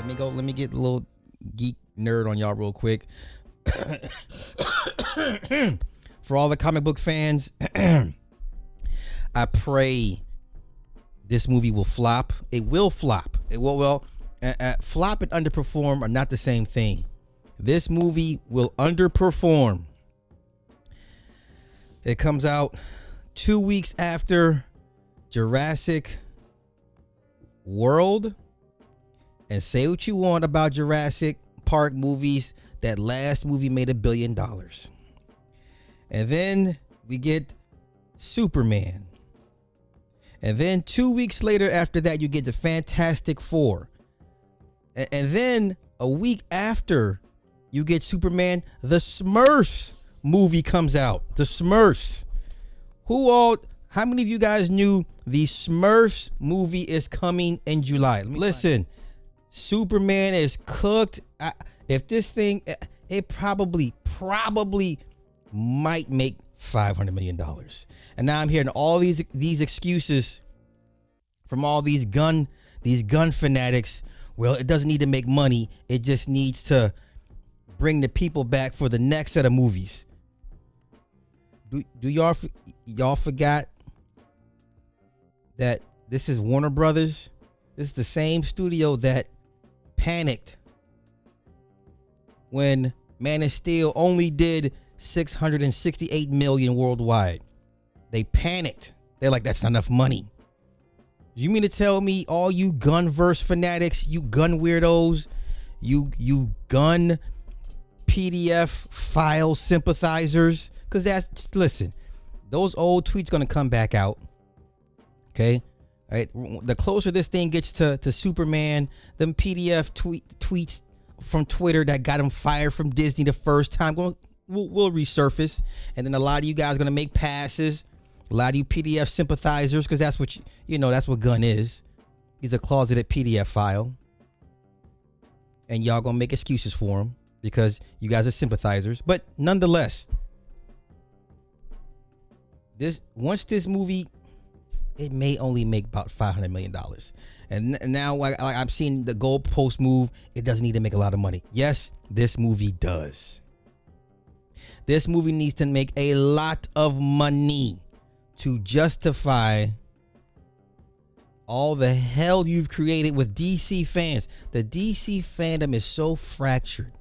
Let me get a little geek nerd on y'all real quick. For all the comic book fans, I pray this movie will flop. It will flop. It will. Flop and underperform are not the same thing. This movie will underperform. It comes out 2 weeks after Jurassic World. And say what you want about Jurassic Park movies. That last movie made $1 billion. And then we get Superman. And then 2 weeks later after that, you get the Fantastic Four. And then a week after you get Superman, the Smurfs movie comes out. The Smurfs. How many of you guys knew the Smurfs movie is coming in July? Listen, Superman is cooked. If this thing, it probably might make $500 million. And now I'm hearing all these excuses from all these gun fanatics. Well, it doesn't need to make money. It just needs to bring the people back for the next set of movies. Do y'all forgot that this is Warner Brothers? This is the same studio that panicked when Man of Steel only did $668 million worldwide. They panicked. They're like, that's not enough money. You mean to tell me all you Gunverse fanatics, you gun weirdos, you gun PDF file sympathizers? Because listen, those old tweets gonna come back out. Okay? All right. The closer this thing gets to Superman, them PDF tweets from Twitter that got him fired from Disney the first time will resurface, and then a lot of you guys are gonna make passes. A lot of you PDF sympathizers, because that's what that's what Gunn is. He's a closeted PDF file, and y'all gonna make excuses for him because you guys are sympathizers. But nonetheless, once this movie, it may only make about $500 million. And now I'm seeing the goalpost move. It doesn't need to make a lot of money. Yes, this movie does. This movie needs to make a lot of money to justify all the hell you've created with DC fans. The DC fandom is so fractured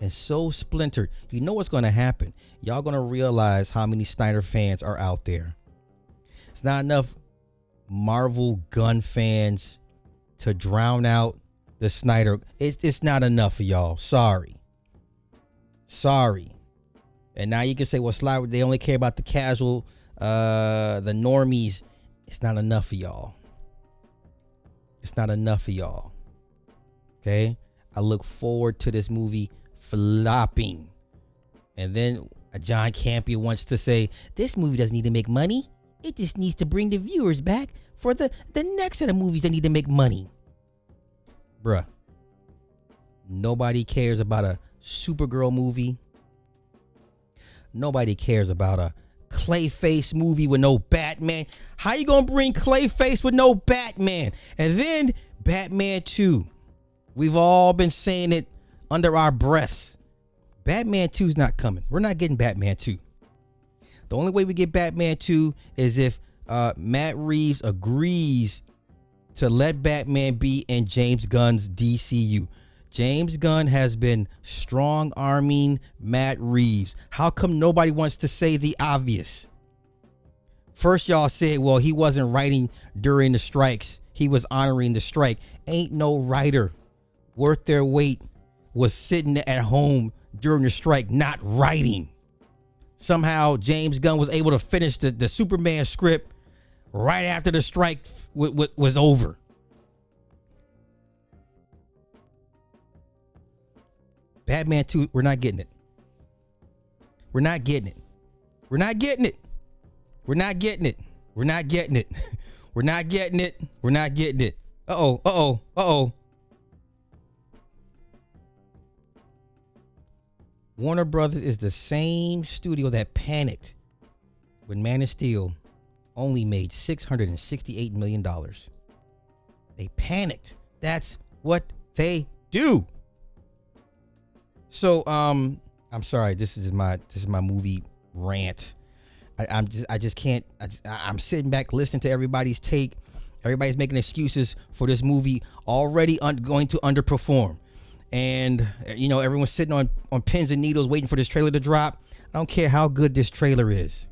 and so splintered. You know what's going to happen? Y'all going to realize how many Snyder fans are out there. It's not enough Marvel Gunn fans to drown out the Snyder. It's not enough for y'all. Sorry. And now you can say, well, Sly, they only care about the casual, the normies. It's not enough for y'all. Okay? I look forward to this movie flopping. And then John Campea wants to say, this movie doesn't need to make money. It just needs to bring the viewers back for the next set of movies that need to make money. Bruh. Nobody cares about a Supergirl movie. Nobody cares about a Clayface movie with no Batman. How you gonna bring Clayface with no Batman? And then Batman 2. We've all been saying it under our breaths. Batman 2 is not coming. We're not getting Batman 2. The only way we get Batman 2 is if Matt Reeves agrees to let Batman be in James Gunn's DCU. James Gunn has been strong-arming Matt Reeves. How come nobody wants to say the obvious? First, y'all said, well, he wasn't writing during the strikes. He was honoring the strike. Ain't no writer worth their weight was sitting at home during the strike, not writing. Somehow, James Gunn was able to finish the Superman script right after the strike was over. Batman 2, we're not getting it. We're not getting it. We're not getting it. We're not getting it. We're not getting it. We're not getting it. We're not getting it. Uh-oh. Warner Brothers is the same studio that panicked when Man of Steel only made $668 million. They panicked. That's what They do. So I'm sorry. This is my movie rant. I just can't. I'm sitting back listening to everybody's take. Everybody's making excuses for this movie already going to underperform. And, you know, everyone's sitting on pins and needles waiting for this trailer to drop. I don't care how good this trailer is.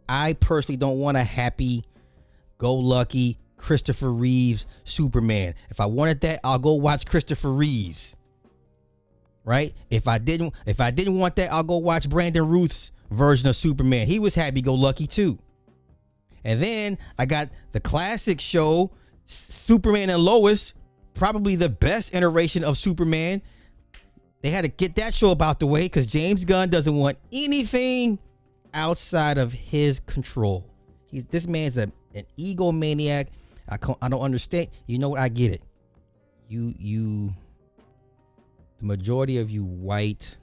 I personally don't want a happy-go-lucky Christopher Reeves Superman. If I wanted that, I'll go watch Christopher Reeves. Right? If I didn't want that, I'll go watch Brandon Routh's version of Superman. He was happy-go-lucky too. And then I got the classic show, Superman and Lois, probably the best iteration of Superman. They had to get that show about the way because James Gunn doesn't want anything outside of his control. This man's an egomaniac. I don't understand. You know what? I get it. The majority of you white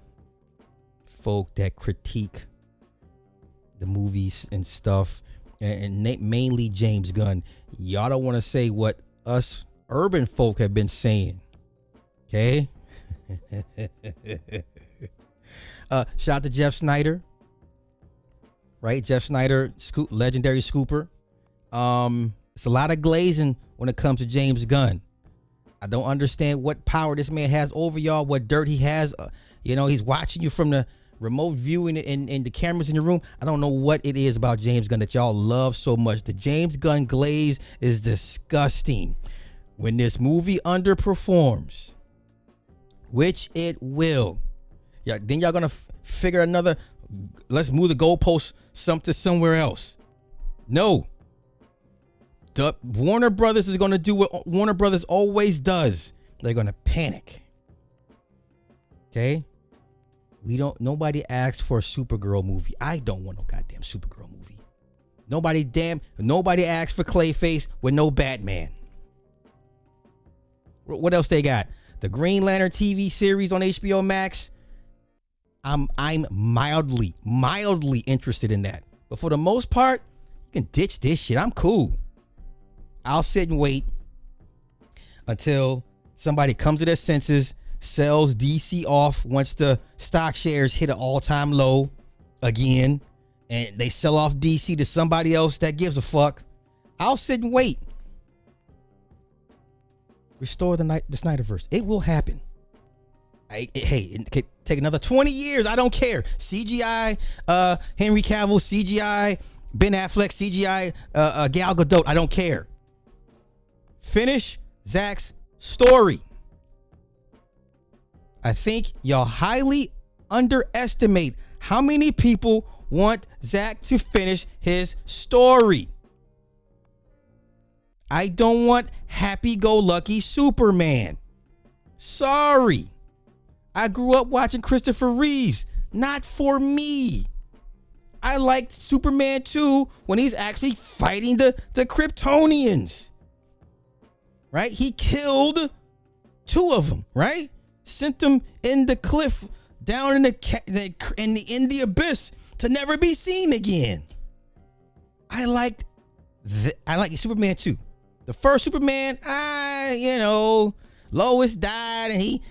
folk that critique the movies and stuff, and mainly James Gunn, y'all don't want to say what us urban folk have been saying. Okay. Shout out to Jeff Snyder. Right? Jeff Snyder, legendary scooper. It's a lot of glazing when it comes to James Gunn. I don't understand what power this man has over y'all, what dirt he has. He's watching you from the remote view and the cameras in your room. I don't know what it is about James Gunn that y'all love so much. The James Gunn glaze is disgusting. When this movie underperforms, which it will, then y'all gonna figure another. Let's move the goalpost to somewhere else. No. Warner Brothers is gonna do what Warner Brothers always does. They're gonna panic. Okay. Nobody asked for a Supergirl movie. I don't want no goddamn Supergirl movie. Nobody asked for Clayface with no Batman. What else they got? The Green Lantern TV series on HBO Max. I'm mildly interested in that. But for the most part, you can ditch this shit. I'm cool. I'll sit and wait until somebody comes to their senses, sells DC off once the stock shares hit an all-time low again, and they sell off DC to somebody else that gives a fuck. I'll sit and wait. Restore the Snyder-verse. It will happen. It could take another 20 years. I don't care. CGI Henry Cavill, CGI Ben Affleck, CGI Gal Gadot. I don't care. Finish Zach's story. I think y'all highly underestimate how many people want Zach to finish his story. I don't want happy-go-lucky Superman. Sorry. I grew up watching Christopher Reeves. Not for me. I liked Superman 2 when he's actually fighting the Kryptonians. Right? He killed 2 of them, right? Sent them in the cliff down in the abyss to never be seen again. I liked Superman 2. The first Superman, Lois died and he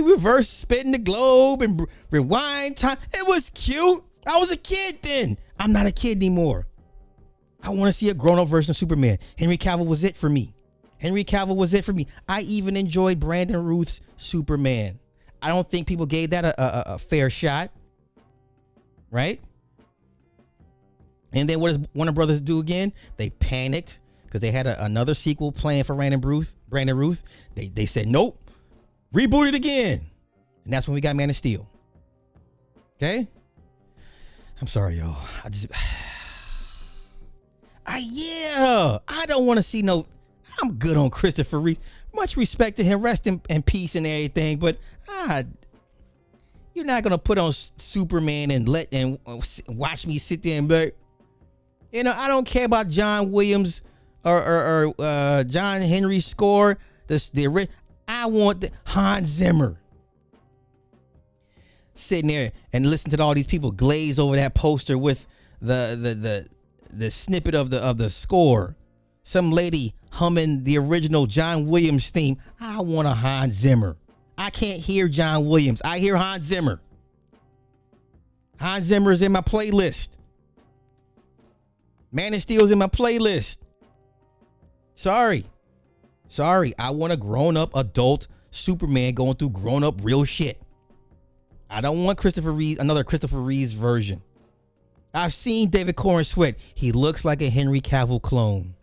reverse spin the globe and rewind time. It was cute. I was a kid then. I'm not a kid anymore. I want to see a grown-up version of Superman. Henry Cavill was it for me. I even enjoyed Brandon Routh's Superman. I don't think people gave that a fair shot. Right? And then what does Warner Brothers do again? They panicked because they had another sequel planned for Brandon Routh. They said, nope, reboot it again. And that's when we got Man of Steel. Okay? I'm sorry, y'all. I don't want to see I'm good on Christopher Reeve. Much respect to him. Rest in peace and everything. But you're not going to put on Superman and watch me sit there and be like, I don't care about John Williams or John Henry's score. I want the Hans Zimmer. Sitting there and listen to all these people glaze over that poster with the snippet of the score. Some lady humming the original John Williams theme. I want a Hans Zimmer. I can't hear John Williams. I hear Hans Zimmer. Hans Zimmer is in my playlist. Man of Steel is in my playlist. Sorry. I want a grown-up adult Superman going through grown-up real shit. I don't want another Christopher Reeves version. I've seen David Corn Sweat. He looks like a Henry Cavill clone.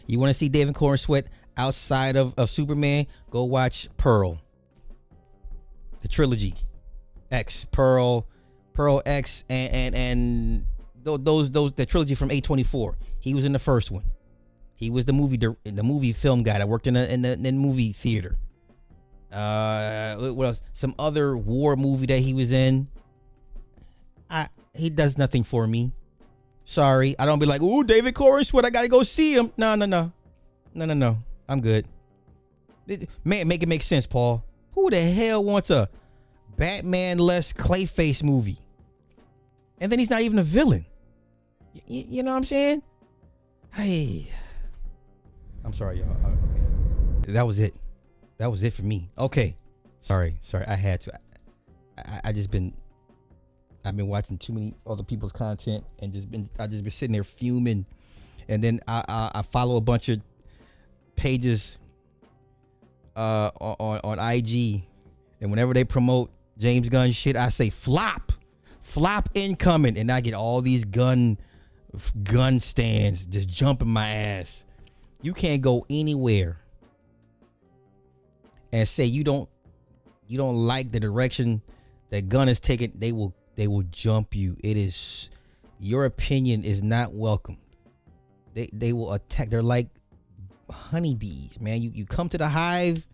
You want to see David Corn Sweat outside of Superman? Go watch Pearl. The trilogy. X, Pearl X, and those the trilogy from A24. He was in the first one. He was the movie film guy that worked in the movie theater. What else? Some other war movie that he was in. He does nothing for me. Sorry, I don't be like, ooh, David Corn Sweat, I gotta go see him. No. I'm good. Man, make it make sense, Paul. Who the hell wants a Batman-less Clayface movie? And then he's not even a villain. You know what I'm saying? Hey. I'm sorry, y'all. Okay. That was it for me. Okay. Sorry. I had to. I've been watching too many other people's content and I just been sitting there fuming. And then I follow a bunch of pages on IG, and whenever they promote James Gunn shit, I say flop incoming, and I get all these gun stands just jumping my ass. You can't go anywhere and say you don't like the direction that Gunn is taking. They will jump you. It is, your opinion is not welcome. They will attack. They're like honeybees, man. You come to the hive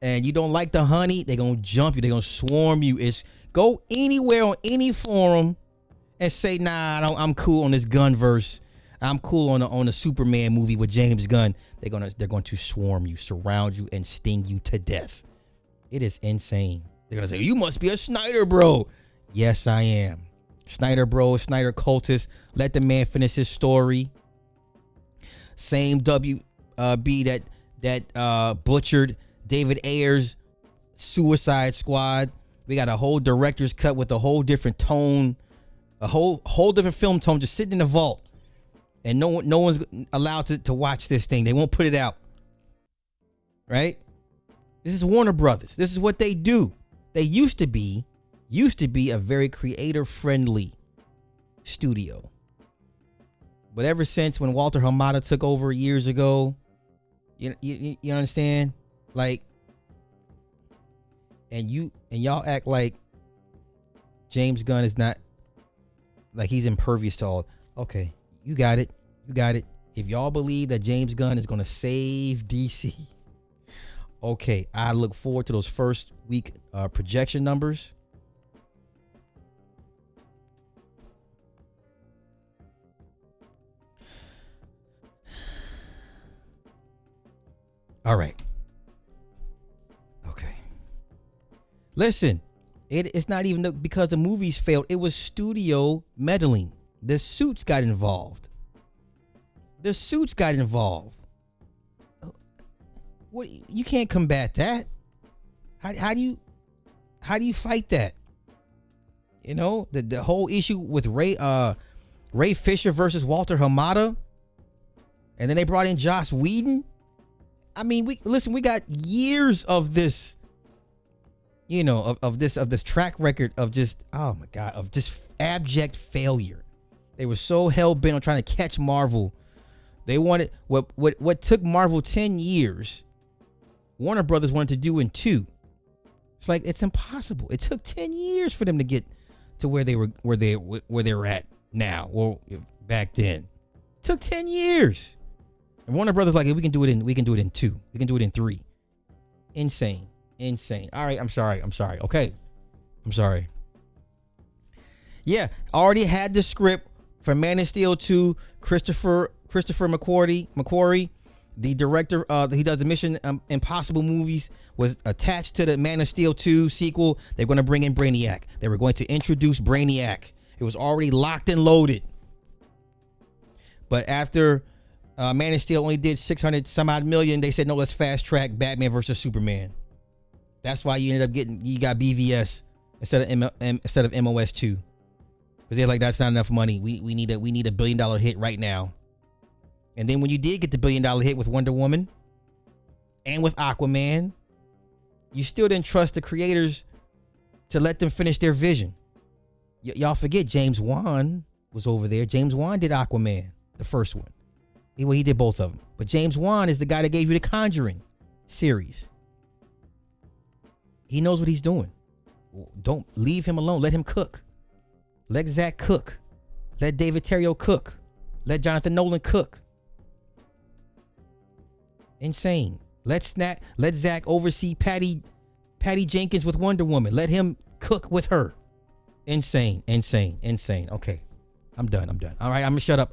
and you don't like the honey, they're gonna jump you, they're gonna swarm you. It's go anywhere on any forum and say, nah, I'm cool on this Gunverse. I'm cool on the Superman movie with James Gunn. They're going to swarm you, surround you, and sting you to death. It is insane. They're gonna say, you must be a Snyder bro. Yes, I am. Snyder bro, Snyder cultist. Let the man finish his story. Same WB that butchered David Ayer's Suicide Squad. We got a whole director's cut with a whole different tone, a whole different film tone, just sitting in the vault, and no one's allowed to watch this thing. They won't put it out. Right? This is Warner Brothers. This is what they do. They used to be a very creator friendly studio. But ever since when Walter Hamada took over years ago, you understand? Like, and y'all act like James Gunn is not, like, he's impervious to all. Okay, you got it. If y'all believe that James Gunn is gonna save DC, okay, I look forward to those first week projection numbers. All right. Okay. Listen, it's not even because the movies failed. It was studio meddling. The suits got involved. What? You can't combat that. How do you fight that? You know, the whole issue with Ray Fisher versus Walter Hamada, and then they brought in Joss Whedon. I mean, we got years of this, you know, of this track record of just, oh my God, of just abject failure. They were so hell bent on trying to catch Marvel. They wanted what took Marvel 10 years, Warner Brothers wanted to do in 2. It's like, it's impossible. It took 10 years for them to get to where they were at now, or back then. It took 10 years. And Warner Brothers like, we can do it in 2. We can do it in 3. Insane. All right, I'm sorry. Okay. I'm sorry. Yeah, already had the script for Man of Steel 2, Christopher McQuarrie. The director, he does the Mission Impossible movies, was attached to the Man of Steel 2 sequel. They're going to bring in Brainiac. They were going to introduce Brainiac. It was already locked and loaded. But after Man of Steel only did 600 some odd million, they said, no, let's fast track Batman versus Superman. That's why you ended up you got BVS instead of MOS2. Because they're like, that's not enough money. We need a $1 billion hit right now. And then when you did get the $1 billion hit with Wonder Woman and with Aquaman, you still didn't trust the creators to let them finish their vision. Y'all forget James Wan was over there. James Wan did Aquaman, the first one. He did both of them. But James Wan is the guy that gave you the Conjuring series. He knows what he's doing. Don't leave him alone. Let him cook. Let Zach cook. Let David Terrio cook. Let Jonathan Nolan cook. Insane. Let Zach oversee Patty Jenkins with Wonder Woman. Let him cook with her. Insane. Okay. I'm done. All right, I'm gonna shut up.